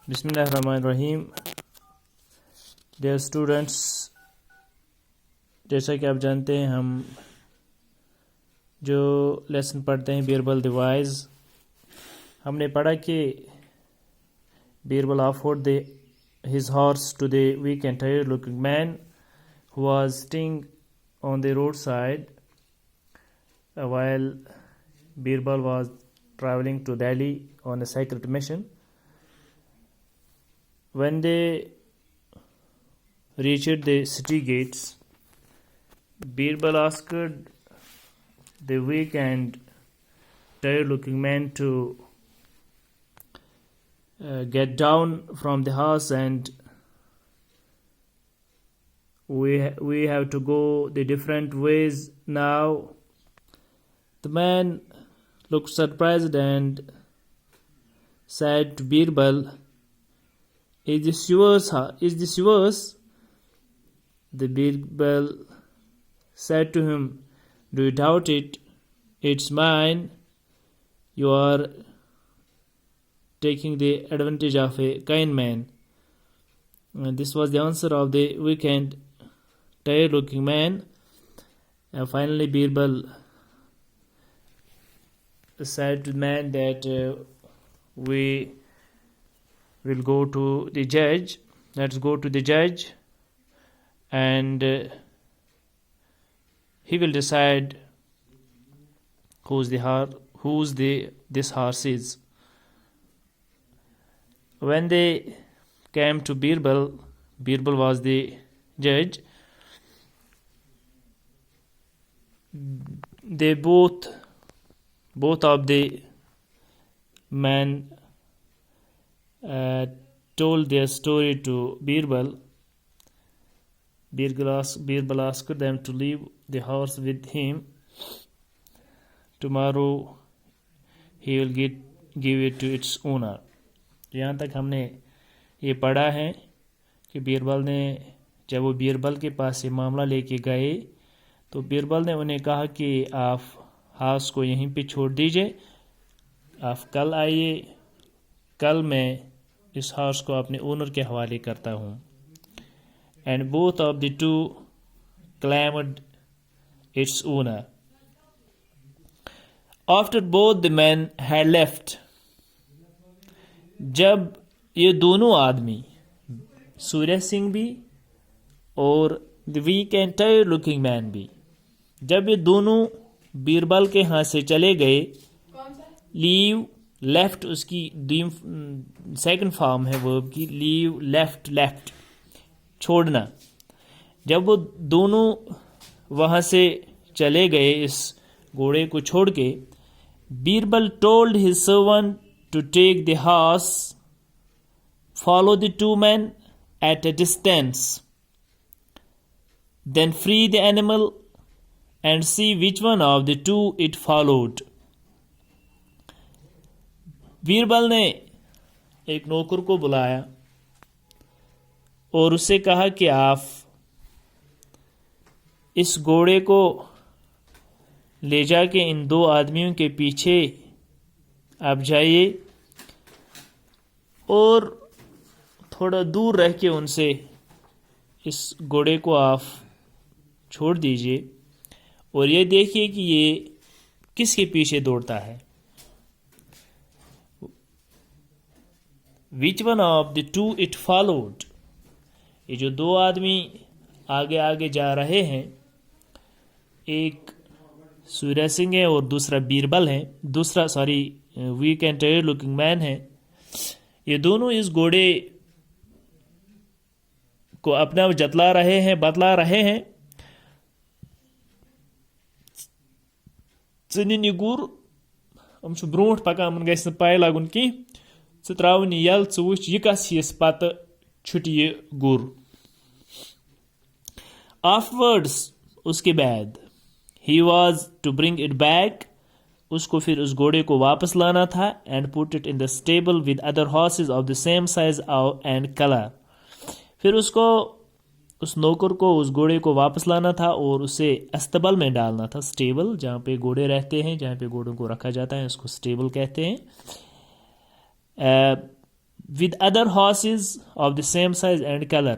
بسم اللہ الرحمن الرحیم. ڈیئر اسٹوڈنٹس، جیسا کہ آپ جانتے ہیں ہم جو لیسن پڑھتے ہیں بیربل دی وائز، ہم نے پڑھا کہ Birbal offered his horse to the weak and tired looking man who was sitting on the roadside while Birbal was traveling to Delhi on a secret mission. When they reached the city gates, Birbal asked the weak and tired looking man to get down from the horse, and we have to go the different ways now. The man looked surprised and said to Birbal, Is this yours? The Birbal said to him, Do you doubt it? It's mine. You are taking the advantage of a kind man. And this was the answer of the weak and tired looking man. And finally Birbal said to the man that we will go to the judge. Let's go to the judge, and he will decide whose this horse is. When they came to Birbal was the judge. They both of the men told their story to Birbal. Birbal asked them to leave the horse with him. Tomorrow he will give it to its owner. یہاں تک ہم نے یہ پڑھا ہے کہ بیربل نے جب وہ بیربل کے پاس یہ معاملہ لے کے گئے تو بیربل نے انہیں کہا کہ آپ ہاؤس کو یہیں پہ چھوڑ دیجئے، آپ کل آئیے، کل میں اس ہاؤس کو اپنے اونر کے حوالے کرتا ہوں. And both of the two claimed its owner. After both the men had left, جب یہ دونوں آدمی سوریہ سنگھ بھی اور دی ویک اینڈ ٹائرڈ لکنگ مین بھی، جب یہ دونوں بیربل کے ہاں سے چلے گئے، لیو لیفٹ اس کی سیکنڈ فارم ہے ورب کی، لیو لیفٹ چھوڑنا. جب وہ دونوں وہاں سے چلے گئے اس گھوڑے کو چھوڑ کے، Birbal told his servant to take the horse, follow the two men at a distance, then free the animal and see which one of the two it followed. Birbal نے ایک نوکر کو بلایا اور اسے کہا کہ آپ اس گھوڑے کو لے جا کے ان دو آدمیوں کے پیچھے آپ جائیے اور تھوڑا دور رہ کے ان سے اس گھوڑے کو آپ چھوڑ دیجئے اور یہ دیکھیے کہ یہ کس کے پیچھے دوڑتا ہے. Which one of the two it followed. یہ جو دو آدمی آگے جا رہے ہیں، ایک سوریہ سنگھ ہے اور دوسرا بیربل ہے، ویک اینڈ ٹائرڈ لکنگ مین ہے. یہ دونوں اس گھوڑے کو اپنا بتلا رہے ہیں. ژٕ یہِ گُر، یِم چھِ برونٛٹھ پکان، یِمن گژھِ نہٕ پاے لگُن کینٛہہ، ژٕ تراوُن یہِ یَلہٕ، ژٕ وٕچھ یہِ کس ہِیَس پتہٕ چھُٹہِ یہِ گُر. Afterwards، اس کے بعد he was to bring it back، اس کو پھر اس گھوڑے کو واپس لانا تھا. And put it in the stable with other horses of the same size and color. پھر اس نوکر کو اس گھوڑے کو واپس لانا تھا اور اسے استبل میں ڈالنا تھا. اسٹیبل جہاں پہ گھوڑے رہتے ہیں، جہاں پہ گھوڑوں کو رکھا جاتا ہے، اس کو اسٹیبل کہتے ہیں. with other horses of the same size and color.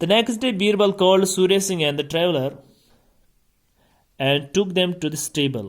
The next day Birbal called Surya Singh and the traveler and took them to the stable.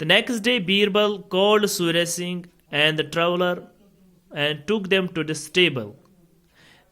The next day Birbal called Surya Singh and the traveler and took them to the stable.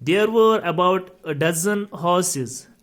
There were about a dozen horses.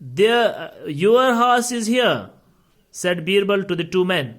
Your horse is here, said Birbal to the two men.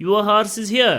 Your horse is here,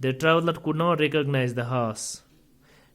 The traveler could not recognize the horse.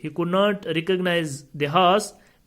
he could not recognize the horse,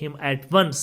him at once.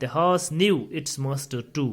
The horse knew its master too.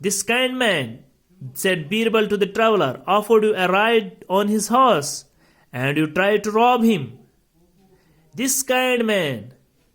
This kind man, said Birbal to the traveler, offered you a ride on his horse and you tried to rob him. This kind man,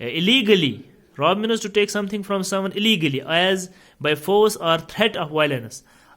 illegally, rob means to take something from someone illegally as by force or threat of violence.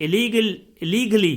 illegally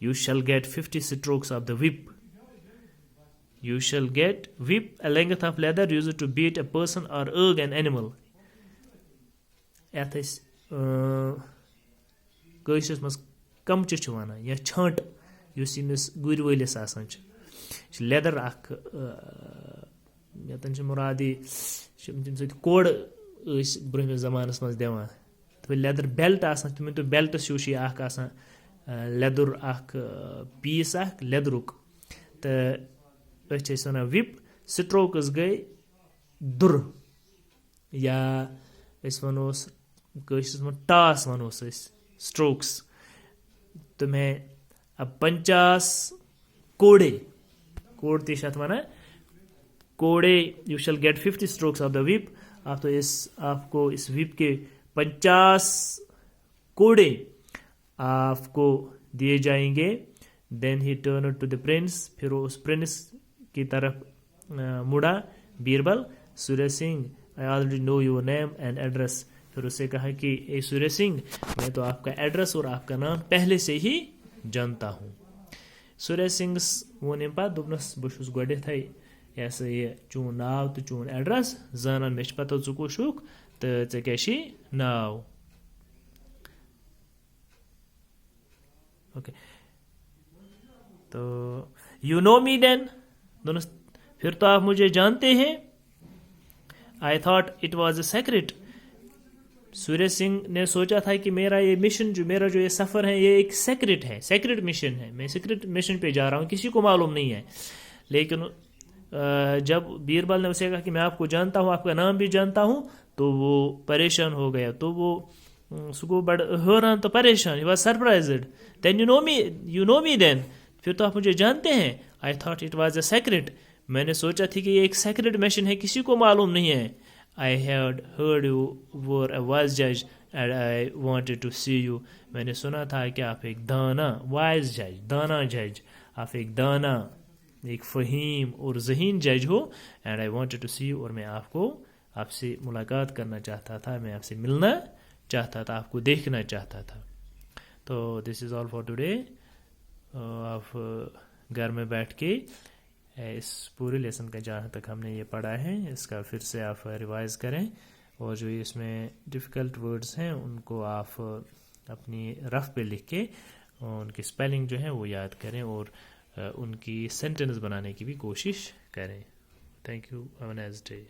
You shall get 50 strokes of the whip. you shall get whip, a length of leather used to beat a person or urge an animal. یَتھ أسۍ کٲشرِس منٛز کَمچہِ چھِ وَنان یا چھانٛٹ یُس ییٚمِس گُرۍ وٲلِس آسان چھِ یہِ چھِ لیدر اکھ یَتن چھِ مُرادی تَمہِ سۭتۍ کوڑٕ ٲسۍ برٛونٛہمِس زمانس منٛز دِوان تہٕ لیدر بیلٹ آسان تِمن تہٕ بیلٹس ہیوٗ چھُ یہِ اکھ آسان لیدُر اکھ پیٖس اکھ لیدرُک تہٕ أسۍ چھِ أسۍ وَنان وِپ سٹروکٕس گٔے دُرٕ یا أسۍ وَنوس کٲشرِس منٛز ٹاس وَنوس أسۍ سٹروکٕس تمہیں 50 کوڑے کوڑ تہِ چھِ اَتھ وَنان کوڑے you shall get 50 strokes of the whip آپ کو اس whip کے 50 کوڑے آپ کو دیے جائیں گے. Then he turned to the prince پھر وہ اس پرنس کی طرف مڑا Birbal. Surya Singh I already know your name and address. پھر اسے کہا کہ اے سوریہ سنگھ میں تو آپ کا ایڈریس اور آپ کا نام پہلے سے ہی جانتا ہوں. سوریہ سنگھس ووٚن أمۍ پَتہٕ دوٚپنَس بہٕ چھُس گۄڈٮ۪تھٕے یہِ ہسا یہِ چون ناو تہٕ چون ایڈریس زانان مےٚ چھِ پَتہ ژٕ کُس چھُکھ تہٕ ژےٚ کیٛاہ چھُے ناو. اوکے تو یو نو می دین دوٚپنَس پھر تو آپ مجھے جانتے ہیں. I thought it was a secret. Surya Singh نے سوچا تھا کہ میرا یہ مشن میرا جو یہ سفر ہے یہ ایک سیکرٹ ہے, سیکرٹ مشن ہے, میں سیکرٹ مشن پہ جا رہا ہوں, کسی کو معلوم نہیں ہے. لیکن جب بیربل نے اسے کہا کہ میں آپ کو جانتا ہوں, آپ کا نام بھی جانتا ہوں, تو وہ پریشان ہو گیا. تو وہ سُہ گوٚو بڑٕ حٲران تو پریشان. He was surprised. Then you know me then پھر تو آپ مجھے جانتے ہیں. I thought it was a secret. میں نے سوچا تھی کہ یہ ایک سیکرٹ مشن ہے, کسی کو معلوم نہیں ہے. I had heard you were a wise judge and I wanted to see you. میں نے سنا تھا کہ آپ ایک دانا wise judge دانا جج آپ ایک دانا ایک فہیم اور ذہین جج ہو. And I wanted to see you اور میں آپ سے ملاقات کرنا چاہتا تھا, میں آپ سے ملنا چاہتا تھا, آپ کو دیکھنا چاہتا تھا. تو دس از آل فار ٹوڈے. آپ گھر میں بیٹھ کے اس پورے لیسن کا جہاں تک ہم نے یہ پڑھا ہے اس کا پھر سے آپ ریوائز کریں, اور جو اس میں ڈیفیکلٹ ورڈز ہیں ان کو آپ اپنی رف پہ لکھ کے ان کی اسپیلنگ جو ہے وہ یاد کریں اور ان کی سینٹینس بنانے کی بھی کوشش کریں. Thank you. Have a nice day.